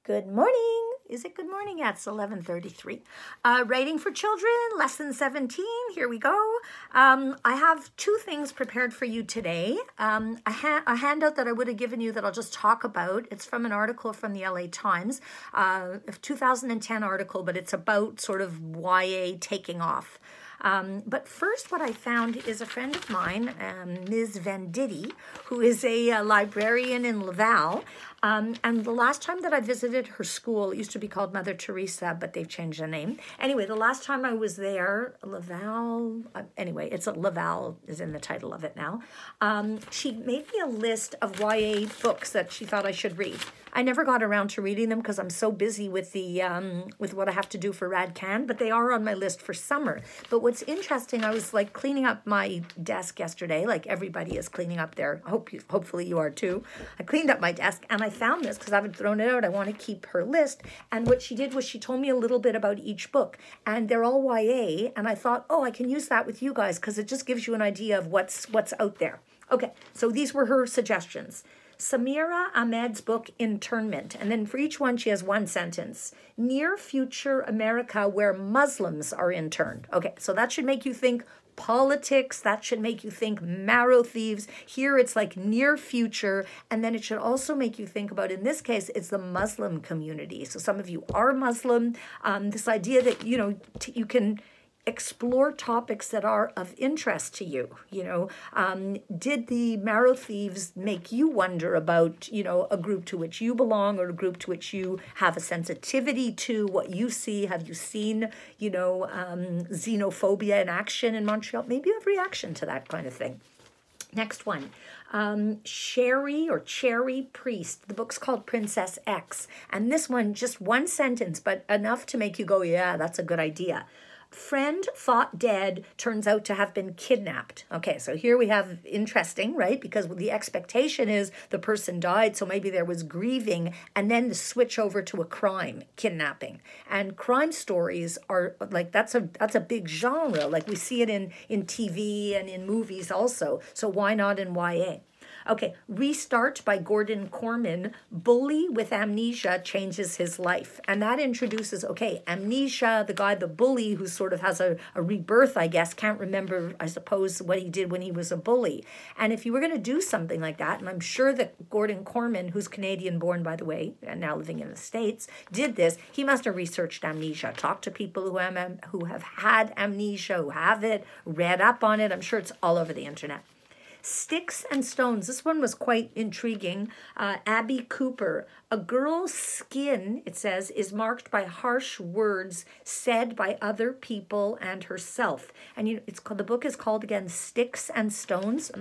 Good morning. Is it good morning? Yeah, it's 11:33. Writing for Children, Lesson 17. Here we go. I have two things prepared for you today. A handout that I would have given you that I'll just talk about. It's from an article from the LA Times, a 2010 article, but it's about sort of YA taking off. But first, what I found is a friend of mine, Ms. Venditti, who is a librarian in Laval. And the last time that I visited her school, it used to be called Mother Teresa, but they've changed the name. Anyway, the last time I was there, Laval, anyway, Laval is in the title of it now. She made me a list of YA books that she thought I should read. I never got around to reading them because I'm so busy with the with what I have to do for RadCan, but they are on my list for summer. But what's interesting, I was like cleaning up my desk yesterday, like everybody is cleaning up there. Hopefully you are too. I cleaned up my desk and I found this because I haven't thrown it out. I want to keep her list. And what she did was she told me a little bit about each book, and they're all YA. And I thought, oh, I can use that with you guys because it just gives you an idea of what's out there. Okay, so these were her suggestions. Samira Ahmed's book, Internment. And then for each one, she has one sentence. Near future America where Muslims are interned. Okay, so that should make you think politics. That should make you think marrow thieves. Here it's like near future. And then it should also make you think about, in this case, it's the Muslim community. So some of you are Muslim. This idea that, you can explore topics that are of interest to you. Did the marrow thieves make you wonder about, a group to which you belong or a group to which you have a sensitivity to what you see? Have you seen, xenophobia in action in Montreal? Maybe you have reaction to that kind of thing. Next one, Sherry or Cherry Priest. The book's called Princess X. And this one, just one sentence, but enough to make you go, yeah, that's a good idea. Friend thought dead, turns out to have been kidnapped. Okay, so here we have interesting, right? Because the expectation is the person died, so maybe there was grieving, and then the switch over to a crime, kidnapping. And crime stories are like, that's a big genre. Like we see it in TV and in movies also. So why not in YA? Okay, Restart by Gordon Corman. Bully with amnesia changes his life. And that introduces, amnesia, the bully who sort of has a rebirth, I guess, can't remember, I suppose, what he did when he was a bully. And if you were going to do something like that, and I'm sure that Gordon Corman, who's Canadian born, by the way, and now living in the States, did this, he must have researched amnesia, talked to people who have had amnesia, who have it, read up on it. I'm sure it's all over the internet. Sticks and Stones. This one was quite intriguing. Abby Cooper. A girl's skin, it says, is marked by harsh words said by other people and herself. And the book is called again Sticks and Stones.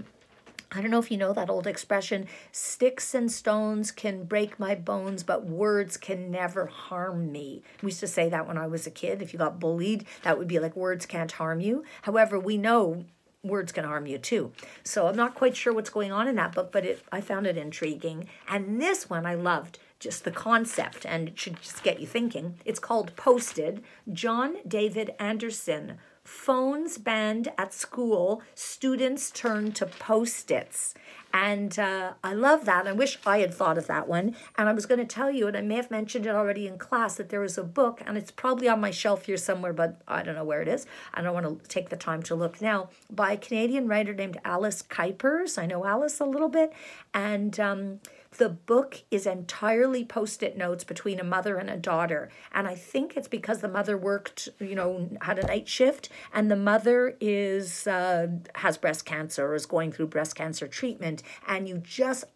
I don't know if you know that old expression, sticks and stones can break my bones, but words can never harm me. We used to say that when I was a kid. If you got bullied, that would be like words can't harm you. However, we know words can harm you too. So I'm not quite sure what's going on in that book, but I found it intriguing. And this one I loved, just the concept, and it should just get you thinking. It's called Posted. John David Anderson. Phones banned at school, students turn to Post-its. And I love that. I wish I had thought of that one. And I was going to tell you, and I may have mentioned it already in class, that there was a book, and it's probably on my shelf here somewhere, but I don't know where it is. I don't want to take the time to look now, by a Canadian writer named Alice Kuipers. I know Alice a little bit. And the book is entirely Post-it notes between a mother and a daughter. And I think it's because the mother worked, had a night shift, and the mother has breast cancer or is going through breast cancer treatment. And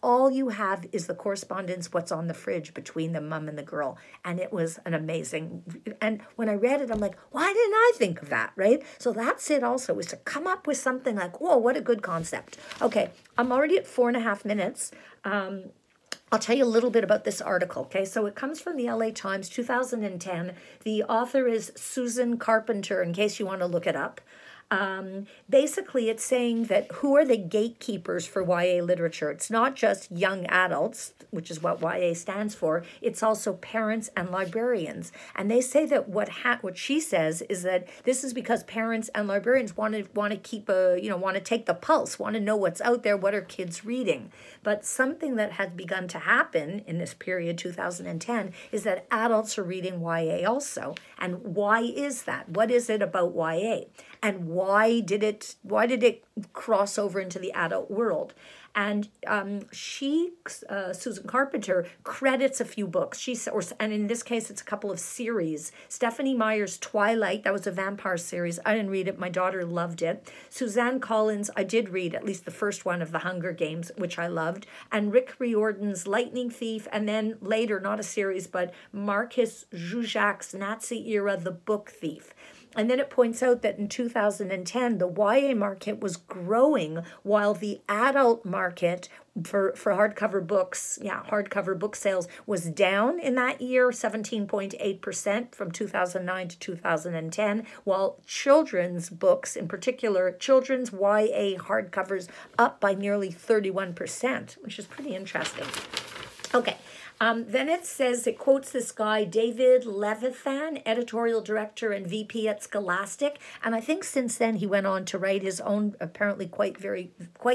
all you have is the correspondence, what's on the fridge between the mom and the girl. And it was an amazing, and when I read it, I'm like, why didn't I think of that, right? So that's it also, is to come up with something like, whoa, what a good concept. Okay, I'm already at 4.5 minutes. I'll tell you a little bit about this article, okay? So it comes from the LA Times, 2010. The author is Susan Carpenter, in case you want to look it up. Basically, it's saying that who are the gatekeepers for YA literature? It's not just young adults, which is what YA stands for. It's also parents and librarians. And they say that what she says is that this is because parents and librarians want to keep want to take the pulse, want to know what's out there, what are kids reading. But something that has begun to happen in this period, 2010, is that adults are reading YA also. And why is that? What is it about YA? And why did it cross over into the adult world? And Susan Carpenter, credits a few books. And in this case, it's a couple of series. Stephanie Meyer's Twilight, that was a vampire series. I didn't read it. My daughter loved it. Suzanne Collins, I did read at least the first one of the Hunger Games, which I loved. And Rick Riordan's Lightning Thief, and then later, not a series, but Marcus Zuzak's Nazi Era, The Book Thief. And then it points out that in 2010, the YA market was growing while the adult market for hardcover books, hardcover book sales was down in that year, 17.8% from 2009 to 2010, while children's books, in particular, children's YA hardcovers up by nearly 31%, which is pretty interesting. Okay. Then it says, it quotes this guy, David Levithan, editorial director and VP at Scholastic. And I think since then he went on to write his own, apparently quite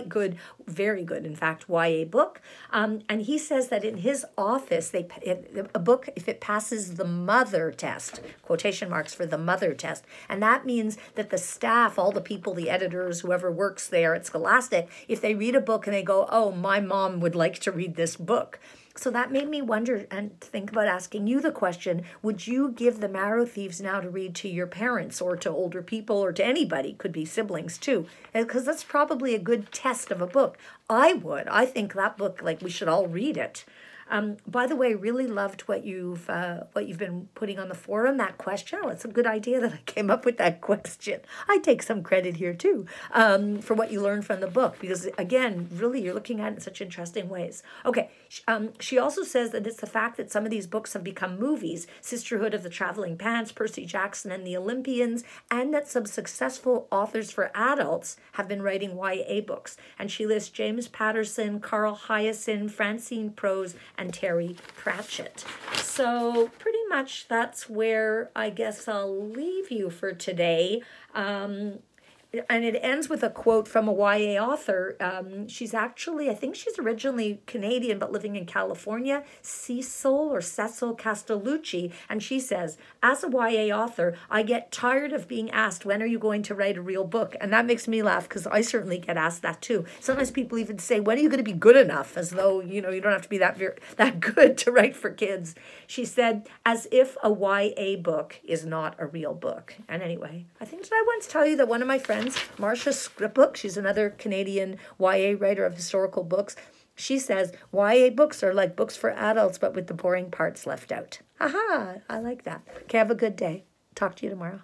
good, very good, in fact, YA book. And he says that in his office, a book, if it passes the mother test, quotation marks for the mother test, and that means that the staff, all the people, the editors, whoever works there at Scholastic, if they read a book and they go, oh, my mom would like to read this book. So that made me wonder and think about asking you the question, would you give The Marrow Thieves now to read to your parents or to older people or to anybody? Could be siblings too, because that's probably a good test of a book. I would. I think that book, like, we should all read it. By the way, really loved what you've been putting on the forum, that question. Oh, it's a good idea that I came up with that question. I take some credit here too for what you learned from the book, because again, really you're looking at it in such interesting ways. Okay, she also says that it's the fact that some of these books have become movies, Sisterhood of the Traveling Pants, Percy Jackson and the Olympians, and that some successful authors for adults have been writing YA books. And she lists James Patterson, Carl Hiaasen, Francine Prose, and Terry Pratchett. So pretty much that's where I guess I'll leave you for today. And it ends with a quote from a YA author. She's actually, I think she's originally Canadian, but living in California, Cecil Castellucci. And she says, as a YA author, I get tired of being asked, when are you going to write a real book? And that makes me laugh because I certainly get asked that too. Sometimes people even say, when are you going to be good enough? As though, you don't have to be that good to write for kids. She said, as if a YA book is not a real book. And anyway, did I once tell you that one of my friends, Marcia Scripbook, she's another Canadian YA writer of historical books, she says YA books are like books for adults but with the boring parts left out. Aha, I like that. Okay, have a good day. Talk to you tomorrow.